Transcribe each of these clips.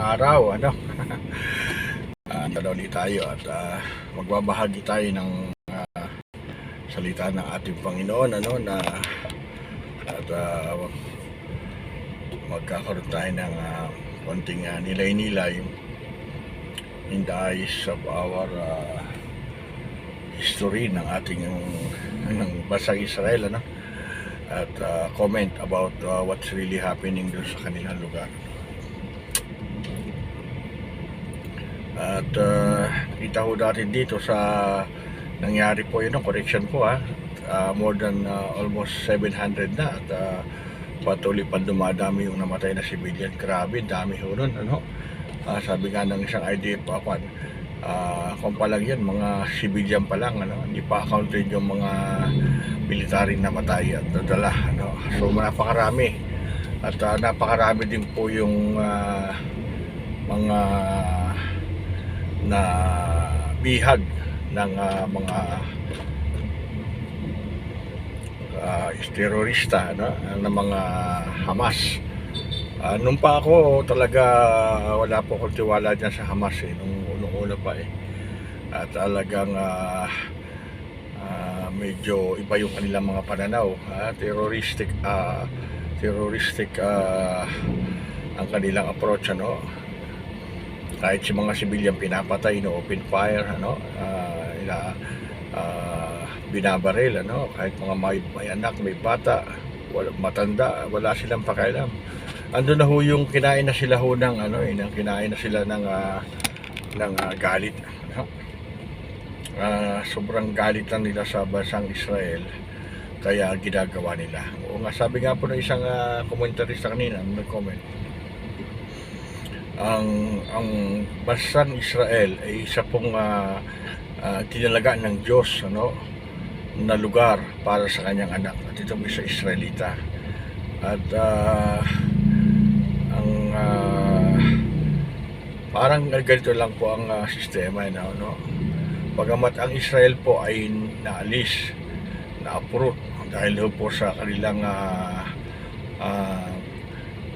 araw, ano? Ulit tayo at magbabahagi tayo ng salita ng ating Panginoon, ano, na at magkakaroon tayo ng konting nilay-nilay in the eyes of our history ng ating ng bansang Israel, ano? At comment about what's really happening doon sa kanilang lugar. At nakita ko natin dito sa nangyari po yun, correction po more than almost 700 na at patuloy pa dumadami yung namatay na civilian. Grabe, dami ho nun, ano? Sabi nga ng isang IDF kung pa lang yan, mga civilian pa lang, ano? Hindi pa counted yung mga military na matay at nadala, ano? So napakarami at napakarami din po yung mga na bihag ng mga terorista, no? Ng mga Hamas. Nung pa ako talaga wala po akong tiwala dyan sa Hamas nung unang-una pa at talagang medyo iba yung kanilang mga pananaw, terroristic ang kanilang approach, ano? Kahit si mga civilian pinapatay, no, open fire, ano, binabaril, ano, kahit mga may anak, may bata, matanda, wala silang pakialam. Ando na ho yung kinain na sila ho ng kinain na sila ng galit, no? Sobrang galit na nila sa bansang Israel, kaya ginagawa nila. O nga, sabi nga po ng isang komentarista kanina, may comment, ang bansang Israel ay isa pong tinalaga ng Diyos, ano, na lugar para sa kanyang anak, at ito po sa Israelita. At parang ganito lang po ang sistema, no? Bagamat ang Israel po ay naalis, na-uproot dahil po sa kanilang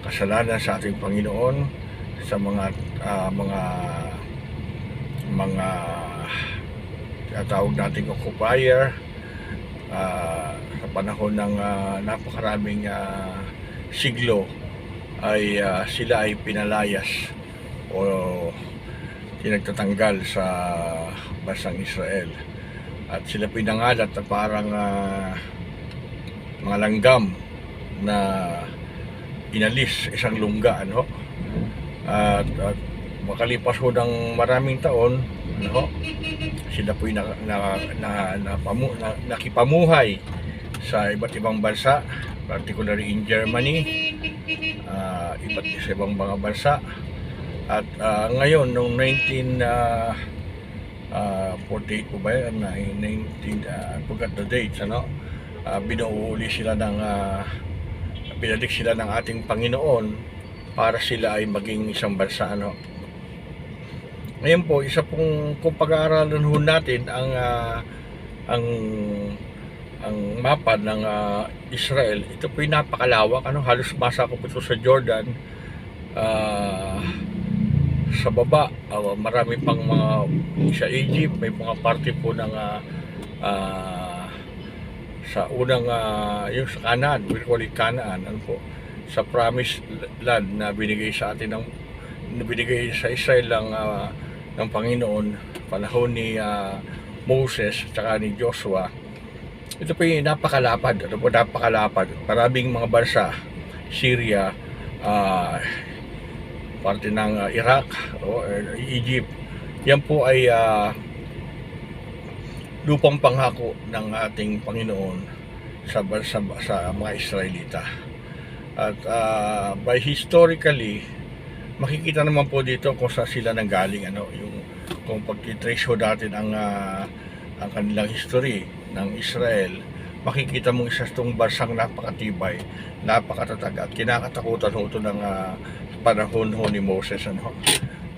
kasalanan sa ating Panginoon, sa mga tinatawag nating occupier, sa panahon ng napakaraming siglo ay sila ay pinalayas o tinagtatanggal sa bansang Israel, at sila pinangalat na parang mga langgam na inalis isang lungga, ano? At makalipas ho ng maraming taon, ano, sila po'y nakipamuhay sa iba't ibang bansa, particularly in Germany, iba't ibang mga bansa. At ngayon, noong 1948 po ba yan, 19, forgot the dates, ano, binuuli sila pinalik sila ng ating Panginoon para sila ay maging isang bansa, ano. Ngayon po, isa pong kung pag-aaralan ho natin ang mapa ng Israel, ito po ay napakalawak, ano, halos masakop ito sa Jordan, sa baba, marami pang mga sa Egypt, may mga parte po ng sa unang yung sa Canaan, we call it Canaan, ano po, sa promised land na binigay sa atin binigay sa Israel ng Panginoon panahon ni Moses at ni Joshua. Ito po yung napakalapad, maraming mga bansa, Syria, parte ng Iraq o Egypt, yan po ay lupang pangako ng ating Panginoon sa mga Israelita. At by historically, makikita naman po dito kung saan sila nanggaling, ano, yung kung pag-trace ho natin ang kanilang history ng Israel, makikita mong isa itong bansang napakatibay, napakatatag at kinakatakutan ho ito ng panahon ho ni Moses, ano.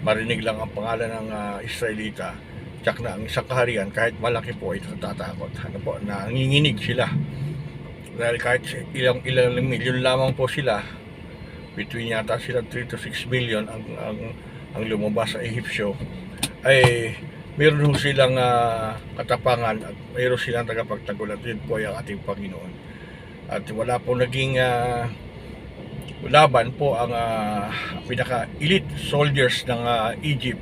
Marinig lang ang pangalan ng Israelita, tsak na ang isang kaharian kahit malaki po ay natatakot, ano po, nanginginig sila dahil kahit ilang milyon lamang po sila, between yata sila 3 to 6 million ang lumabas sa Ehipsyo, ay meron ho silang katapangan at meron silang tagapagtanggol, at yun po ay ang ating Panginoon. At wala po naging laban po ang pinaka-elite soldiers ng Egypt,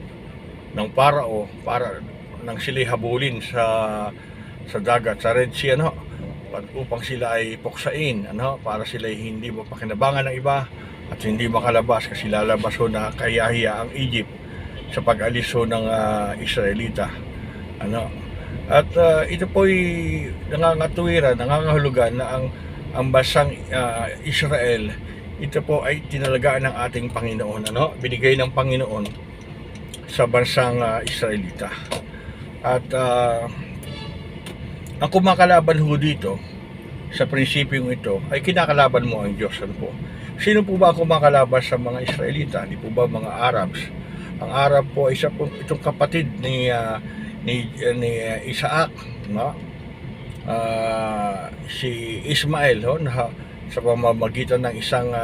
ng Parao, para nang sila'y habulin sa dagat, sa Red Sea, upang sila ay puksain, para sila ay hindi mapakinabangan ng iba at hindi makalabas, kasi lalabas ho na kahiya ang Egypt sa pag-alis ho ng Israelita. At ito po ay nangangatuwiran, nangangahulugan na ang bansang Israel, ito po ay tinalagaan ng ating Panginoon, binigay ng Panginoon sa bansang Israelita. At ang kumakalaban ho dito sa prinsipyong ito ay kinakalaban mo ang Diyos. Po, sino po ba ang kumakalaban sa mga Israelita? Hindi po ba mga Arabs? Ang Arab po ay isa po itong kapatid ni Isaac, si Ismael, sa pamamagitan ng isang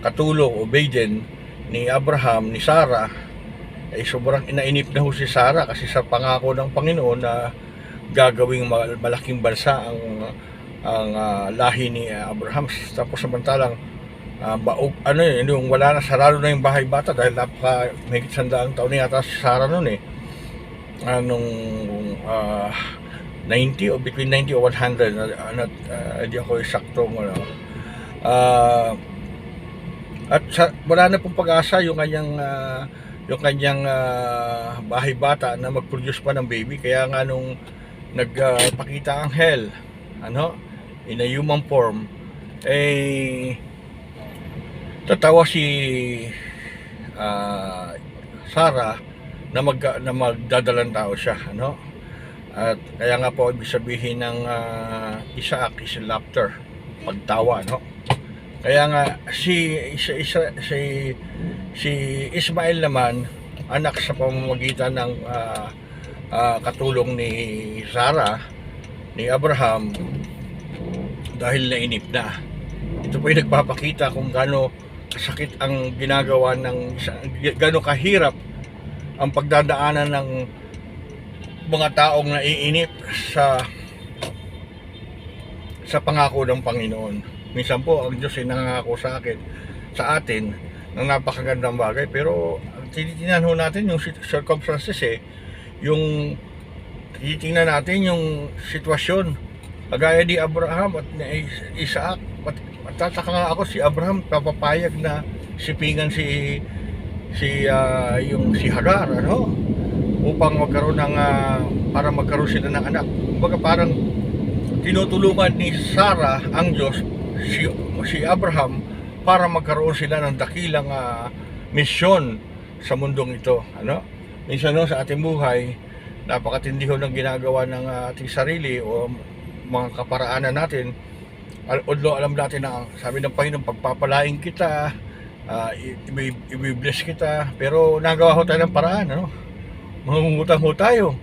katulong o maiden ni Abraham, ni Sarah, ay sobrang inainip na ho si Sarah, kasi sa pangako ng Panginoon na gagawing malaking bansa ang lahi ni Abraham. Tapos samantalang yung wala na, sarado na yung bahay bata dahil napaka mahigit 100 taon na yata si Sarah noon nung 90 o between 90 o 100, hindi ako eksaktong at wala na pong pag-asa yung kanyang bahay bata na mag-produce pa ng baby. Kaya nga nung nagpakita ang hell in a human form, tatawa si Sarah na magdadalang tao siya, at kaya nga po ibig sabihin ng Isaac is laughter, pagtawa, kaya nga si Ismael naman, anak sa pamamagitan ng katulong ni Sarah, ni Abraham, dahil nainip na. Ito po ay nagpapakita kung gaano kasakit ang ginagawa gaano kahirap ang pagdadaanan ng mga taong naiinip sa pangako ng Panginoon. Minsan po ang Diyos ay nangako sa atin ng napakagandang bagay, pero tinitingnan ho natin yung circumstances, yung tinitingnan natin yung sitwasyon, kagaya ni Abraham at ni Isaac. Matataka nga ako, si Abraham papapayag na sipingan si Hagar, upang magkaroon para magkaroon sila ng anak. Kumbaga parang tinutulungan ni Sarah ang Diyos si Abraham para magkaroon sila ng dakilang misyon sa mundong ito. Minsan sa ating buhay, napakatindi ho ng ginagawa ng ating sarili o mga kaparaanan natin. Although alam natin na sabi ng Panginoon, pagpapalain kita, i-bless kita, pero nagawa ho tayo ng paraan, mangungutang ho tayo,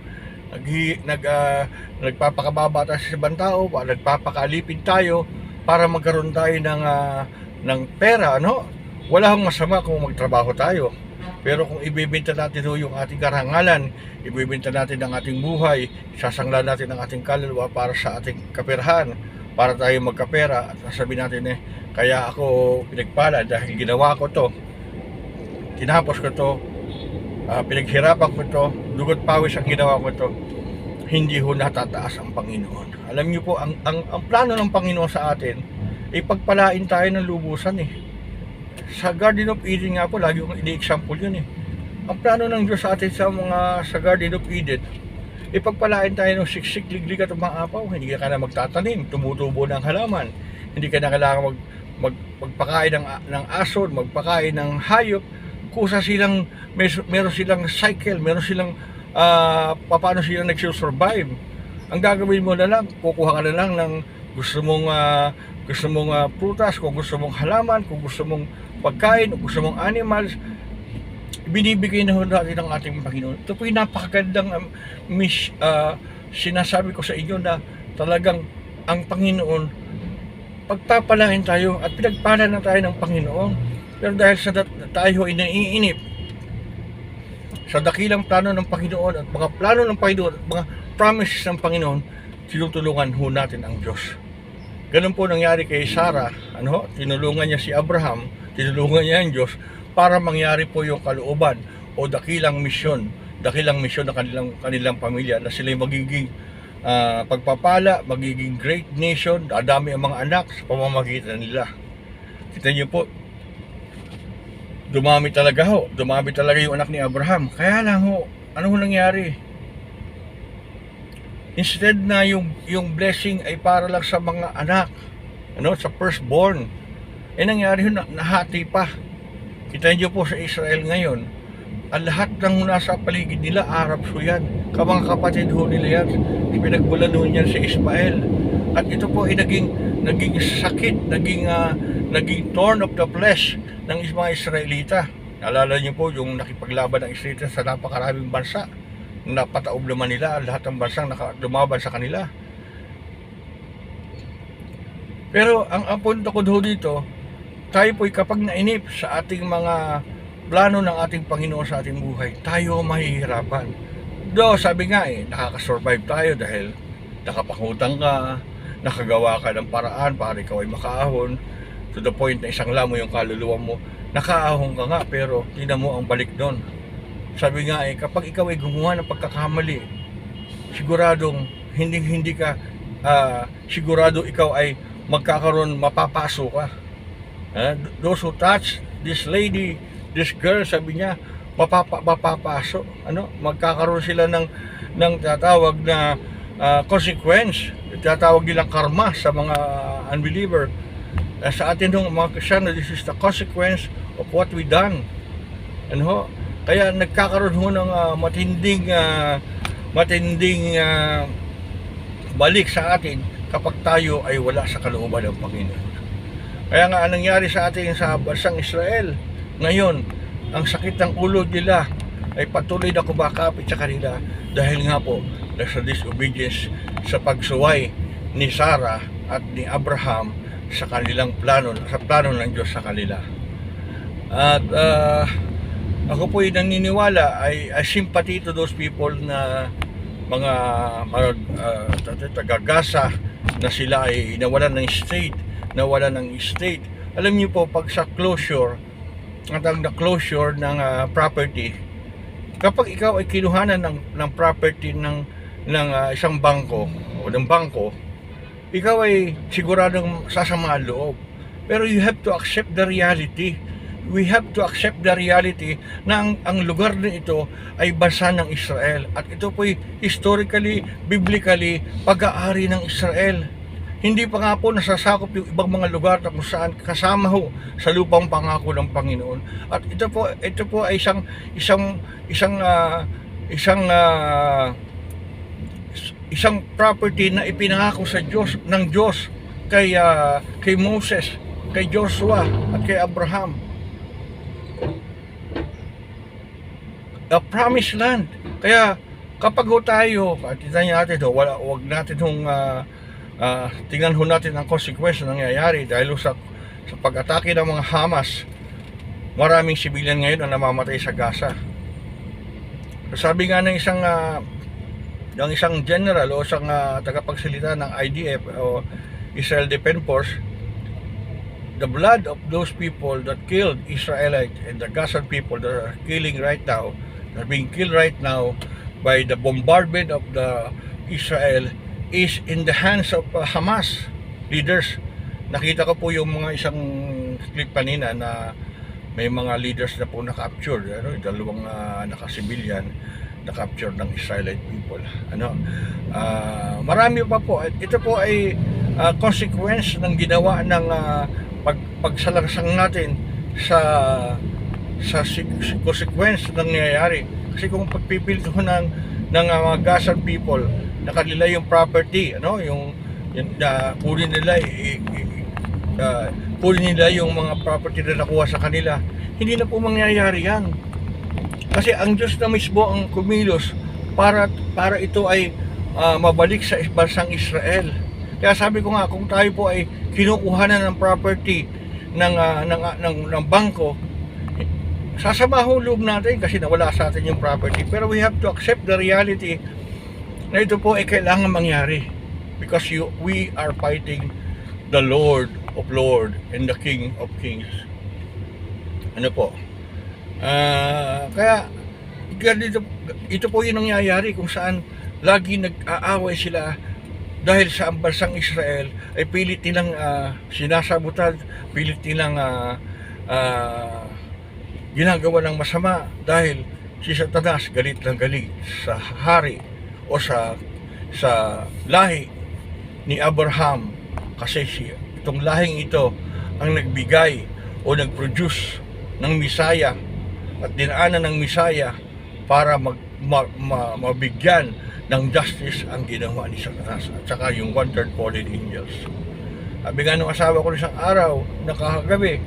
nagpapakababa tayo sa ibang tao, nagpapakalipid tayo para magkaroon tayo ng pera, wala hong masama kung magtrabaho tayo, pero kung ibibenta natin ho yung ating karangalan, ibibenta natin ang ating buhay, sasangla natin ang ating kaluluwa para sa ating kaperahan, para tayo magkapera, at sasabihin natin kaya ako pinagpala dahil ginawa ko to, tinapos ko to, pinaghirapan ko to, dugot pawis ang ginawa ko to. Hindi ho natataas ang Panginoon. Alam niyo po, ang plano ng Panginoon sa atin ay pagpalain tayo ng lubusan. Sa Garden of Eden nga po, lagi kong ini-example yun. Ang plano ng Diyos sa atin sa Garden of Eden, ipagpalain tayo ng siksik, liglig at umaapaw. Hindi ka na magtatanim, tumutubo ng halaman. Hindi ka na kailangan magpakain ng aso, magpakain ng hayop. Kusa silang, meron silang cycle, meron silang paano silang nagsusurvive. Ang gagawin mo na lang, kukuha ka na lang ng gusto mong prutas, kung gusto mong halaman, kung gusto mong pagkain, kung gusto mong animals, binibigay na natin ng ating Panginoon. Ito po yung napakagandang sinasabi ko sa inyo na talagang ang Panginoon pagpapalain tayo at pinagpala na tayo ng Panginoon. Pero dahil sa tayo ay naiinip sa dakilang plano ng Panginoon at mga plano ng Panginoon at mga promises ng Panginoon, tinutulungan ho natin ang Diyos. Ganun po nangyari kay Sarah, tinulungan niya si Abraham, tinulungan niya ang Diyos para mangyari po yung kalooban o dakilang misyon ng kanilang pamilya, na sila magiging pagpapala, magiging great nation, dadami ang mga anak sa pamamagitan nila. Kita niyo po, dumami talaga yung anak ni Abraham. Kaya lang ho, ano nangyari? Instead na yung blessing ay para lang sa mga anak, sa firstborn, nangyari yun, nahati pa. Kita niyo po sa Israel ngayon, ang lahat ng nasa paligid nila, Arabs ho yan, mga kapatid ho nila yan, pinagbulan ho yan si Ismael. At ito po ay naging sakit, naging thorn of the flesh ng mga Israelita. Naalala niyo po yung nakipaglaban ng Israelita sa napakaraming bansa. Napataob naman nila lahat ng bansang lumaban sa kanila. Pero ang punto ko dito, tayo po'y kapag nainip sa ating mga plano ng ating Panginoon sa ating buhay, tayo mahihirapan. Sabi nga nakakasurvive tayo dahil nakapangutang ka, nakagawa ka ng paraan para ikaw ay makaahon, to the point na isang lamo yung kaluluwa mo, nakaahon ka nga, pero tingnan mo ang balik doon. Sabi nga kapag ikaw ay gumawa ng pagkakamali, siguradong hindi ka sigurado ikaw ay mapapaso ka. Those who touch this lady, this girl, sabi niya, mapapaso. Magkakaroon sila ng tatawag na consequence, tatawag nilang karma sa mga unbeliever. Sa atin ng mga Kristiyano, this is the consequence of what we done. Kaya nagkakaroon ho ng matinding balik sa atin kapag tayo ay wala sa kalooban ng Panginoon. Kaya nga anong nangyari sa atin sa bansang Israel ngayon, ang sakit ng ulo nila ay patuloy na kumakapit sa kanila dahil nga po sa disobedience, sa pagsuway ni Sarah at ni Abraham sa kanilang plano, sa plano ng Diyos sa kanila. At ako po yung naniniwala, I sympathy to those people na mga taga-Gaza na sila ay nawalan ng state. Alam niyo po, pag sa closure, ang closure ng property, kapag ikaw ay kinuhanan ng property ng isang bangko o ng bangko, ikaw ay siguradong sasama ang loob. Pero you have to accept the reality. We have to accept the reality na ang lugar na ito ay bansa ng Israel. At ito po'y historically, biblically, pag-aari ng Israel. Hindi pa nga po nasasakop yung ibang mga lugar na kung saan kasama ho sa lupang pangako ng Panginoon. At ito po ay isang property na ipinangako sa Diyos ng Diyos kay Moses, kay Joshua at kay Abraham. The promised land. Kaya kapag tayo, tingnan natin wag natin tingnan natin ang consequence na nangyayari dahil sa pag-atake ng mga Hamas. Maraming civilian ngayon ang namamatay sa Gaza. Sabi nga ng isang general o isang tagapagsalita ng IDF o Israel Defense Force, the blood of those people that killed Israelites and the Gazan people that are being killed right now by the bombardment of the Israel is in the hands of Hamas leaders. Nakita ko po yung mga isang clip kanina na may mga leaders na po na-capture, dalawang naka-civilian na-capture ng Israelite people. Marami pa po. Ito po ay consequence ng ginawa ng pagsalangsang natin sa consequence ng nangyayari. Kasi kung pagpipilto ng mga Gazan people na kanila yung property, yung kunin nila yung mga property na nakuha sa kanila, hindi na po mangyayari yan. Kasi ang Diyos na mismo ang kumilos para ito ay mabalik sa bansang Israel. Kaya sabi ko nga, kung tayo po ay kinukuha na ng property ng bangko, sasama ho loob natin kasi nawala sa atin yung property. Pero we have to accept the reality na ito po ay kailangan mangyari, because we are fighting the Lord of Lords and the King of Kings. Ano po? Kaya ito po yung nangyayari kung saan lagi nag-aaway sila dahil sa bansang Israel ay pilit nilang sinasabutad, pilit nilang ginagawa ng masama dahil si Satanas galit ng galit sa hari o sa lahi ni Abraham, kasi itong lahing ito ang nagbigay o nag-produce ng Misaya at dinaanan ng Misaya para mabigyan ng justice ang ginawa ni Satanas at saka yung 1/3 fallen angels. Sabi nga nung asawa ko isang araw, nakakagabi,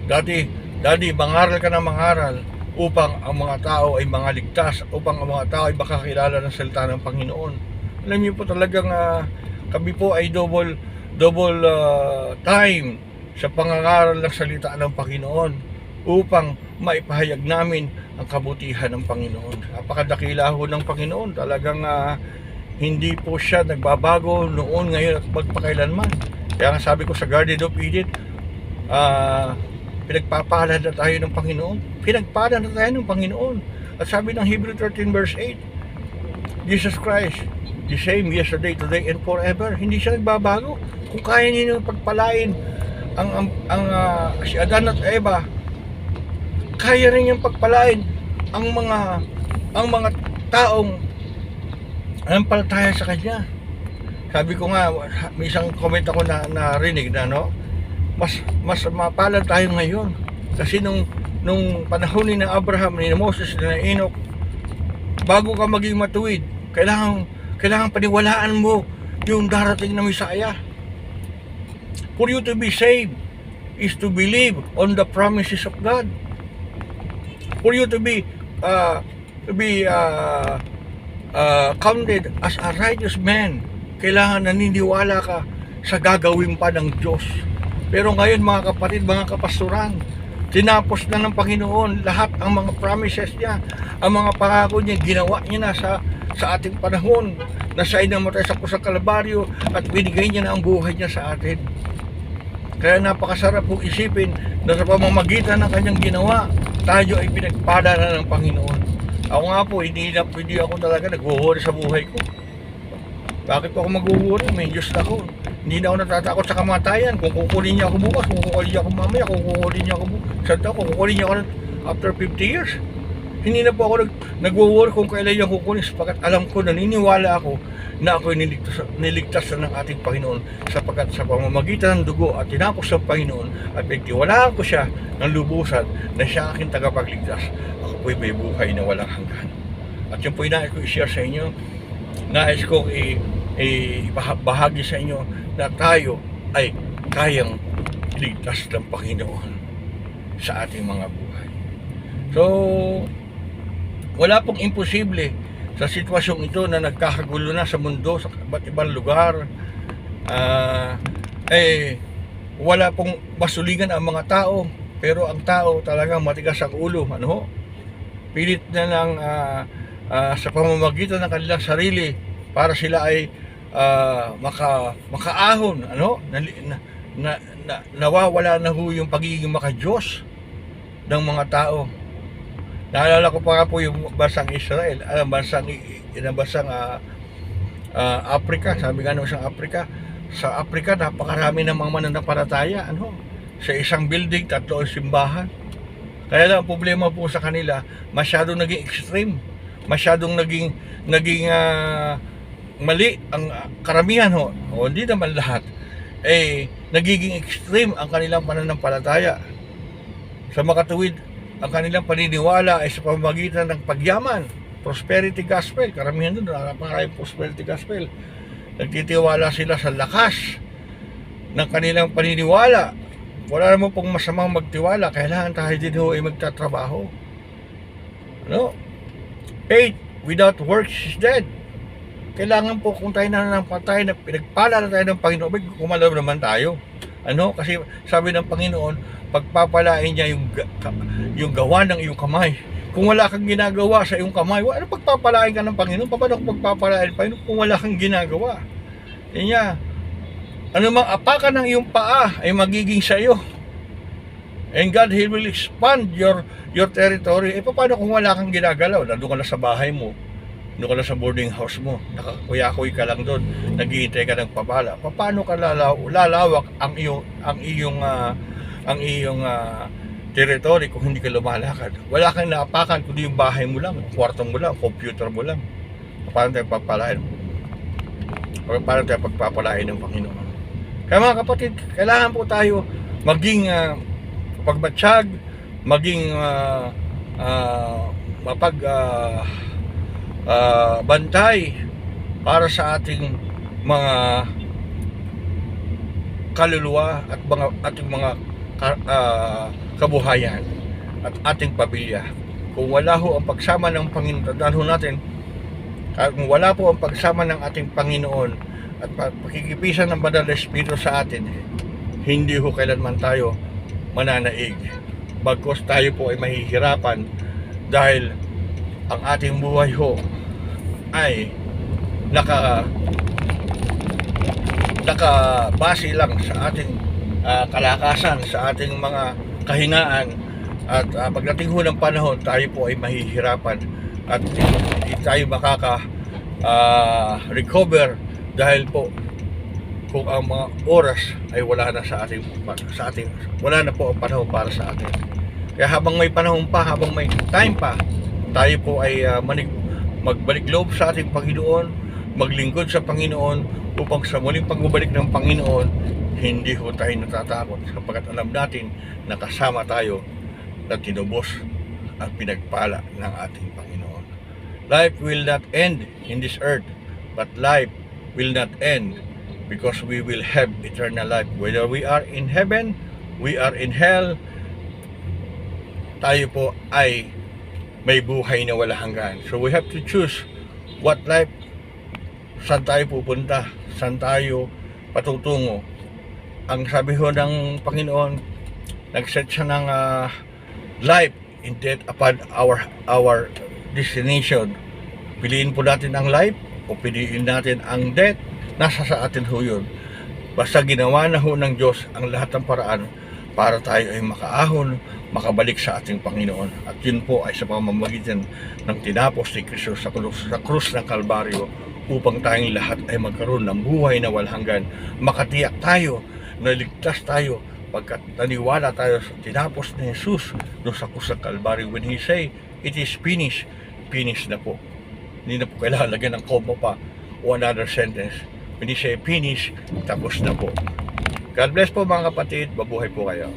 Daddy, mangaral ka na mangaral upang ang mga tao ay mga ligtas, upang ang mga tao ay makakilala ng salita ng Panginoon. Alam niyo po talagang kami po ay double time sa pangangaral ng salita ng Panginoon upang maipahayag namin ang kabutihan ng Panginoon. Napakadakila ho ng Panginoon. Talagang hindi po siya nagbabago noon, ngayon at magpakailanman. Kaya nga sabi ko sa Garden of Eden, pinagpapalad na tayo ng Panginoon. Pinagpalad na tayo ng Panginoon. At sabi ng Hebrew 13 verse 8, Jesus Christ, the same yesterday, today, and forever. Hindi siya nagbabago. Kung kaya niyo pagpalain si Adan at Eva, kaya rin niyang pagpalain ang mga taong anampalataya sa Kanya. Sabi ko nga, may isang comment ako na narinig na, no? Mas mapalad tayo ngayon kasi nung panahon ni Abraham, ni Moses, ni Enoch, bago ka maging matuwid, kailangan paniwalaan mo yung darating na Misaya. For you to be saved is to believe on the promises of God. For you to be counted as a righteous man, kailangan naniniwala ka sa gagawin pa ng Diyos. Pero ngayon mga kapatid, mga kapastoran, tinapos na ng Panginoon lahat ang mga promises niya, ang mga pangako niya, ginawa niya na sa ating panahon, na siya ay namatay sa krus ng Kalbaryo at binigay niya na ang buhay niya sa atin. Kaya napakasarap pong isipin na sa pamamagitan ng kanyang ginawa, tayo ay pinagpala na ng Panginoon. Ako nga po, hindi ako talaga nag-worry sa buhay ko. Bakit po ako mag-worry? May Diyos na ako. Hindi na ako natatakot sa kamatayan. Kung kukunin niya ako bukas, kung kukunin niya ako mamaya, kung kukunin niya ako kung kukunin niya ako after 50 years. Hindi na po ako nag-worry kung kailan niya kukunin, sapagkat alam ko, naniniwala ako na ako niligtas na ng ating Panginoon, sapagkat sa pamamagitan ng dugo at tinapos ng Panginoon at pagtiwalaan ko siya ng lubusan na siya aking tagapagligtas, ako po'y may buhay na walang hanggan. At yun po'y nais ko i-share sa inyo, nais kong ibahagi sa inyo na tayo ay kayang ligtas ng Panginoon sa ating mga buhay. So, wala pong imposible sa sitwasyong ito na nagkakagulo na sa mundo, sa iba't ibang lugar. Wala pong masulingan ang mga tao, pero ang tao talagang matigas ang ulo. Pilit na lang sa pamamagitan ng kanilang sarili para sila ay makaahon, nawawala na ho yung pagiging makadiyos ng mga tao. Naalala ko pa nga po yung bansang Israel, bansang Africa. Sabi nga nung isang Africa, sa Africa napakarami ng mga mananampalataya, sa isang building 3 ang simbahan. Kaya lang ang problema po sa kanila, masyadong naging extreme, masyadong naging mali ang karamihan o hindi naman lahat, nagiging extreme ang kanilang pananampalataya. Sa makatuwid, ang kanilang paniniwala ay sa pamamagitan ng pagyaman, prosperity gospel. Karamihan doon, napakaraming prosperity gospel. Nagtitiwala sila sa lakas ng kanilang paniniwala. Wala naman pong masamang magtiwala, kailangan tayo din ho ay magtatrabaho. Faith without works is dead. kailangan po kung tayo na ng patay na pinagpala na tayo ng Panginoon, kumalaw naman tayo. Ano? Kasi sabi ng Panginoon, pagpapalain niya yung gawa ng iyong kamay. Kung wala kang ginagawa sa iyong kamay, ano pagpapalain ka ng Panginoon? Paano kung pagpapalain pa kung wala kang ginagawa? Yan niya. Ano mang apakan ng iyong paa ay magiging sa iyo. And God, He will expand your territory. Paano kung wala kang ginagalaw? Nandun ka na sa bahay mo. Nandun ka na sa boarding house mo. Nakakuya-kuy ka lang doon. Naghihintay ka ng pabala. Paano ka lalawak ang iyong territory kung hindi ka lumalakad? Wala kang naapakan kundi yung bahay mo lang, kwarto mo lang, computer mo lang. Paano tayo pagpapalain? Paano tayo pagpapalain ng Panginoon? Kaya mga kapatid, kailangan po tayo maging pagbatsyag, maging bantay para sa ating mga kaluluwa at ating mga kabuhayan at ating pamilya. Kung wala ho ang pagsama ng Panginoon, tandaan ho natin, kung wala po ang pagsama ng ating Panginoon at pakikipisan ng Banal na Espiritu sa atin, hindi ho kailanman tayo mananaig. Bagkus tayo po ay mahihirapan dahil ang ating buhay ho ay nakabase lang sa ating kalakasan, sa ating mga kahinaan, at pagdating ho ng panahon tayo po ay mahihirapan at hindi tayo recover dahil po kung ang mga oras ay wala na wala na po ang panahon para sa atin. Kaya habang may panahon pa, habang may time pa, tayo po ay magbalik loob sa ating Panginoon, maglingkod sa Panginoon, upang sa muling pagbabalik ng Panginoon, hindi ho tayo natatakot sapagkat alam natin na kasama tayo na tinubos at pinagpala ng ating Panginoon. Life will not end in this earth, but life will not end because we will have eternal life. Whether we are in heaven, we are in hell, tayo po ay may buhay na wala hanggan. So we have to choose what life, saan tayo pupunta, saan tayo patutungo. Ang sabi ho ng Panginoon, nag-set siya ng life and death upon our destination. Piliin po natin ang life o piliin natin ang death, nasa sa atin ho yun. Basta ginawa na ho ng Diyos ang lahat ng paraan para tayo ay makaahon, makabalik sa ating Panginoon. At yun po ay sa pamamagitan ng tinapos ni Kristo sa krus ng Kalbaryo, upang tayong lahat ay magkaroon ng buhay na walang hanggan. Makatiyak tayo, naligtas tayo, pagkat naniwala tayo sa tinapos ni Jesus doon sa krus ng Kalbaryo. When He say, it is finished, finished na po. Hindi na po kailangan lagyan ng comma pa o another sentence. When He say finish, tapos na po. God bless po mga kapatid, mabuhay po kayo.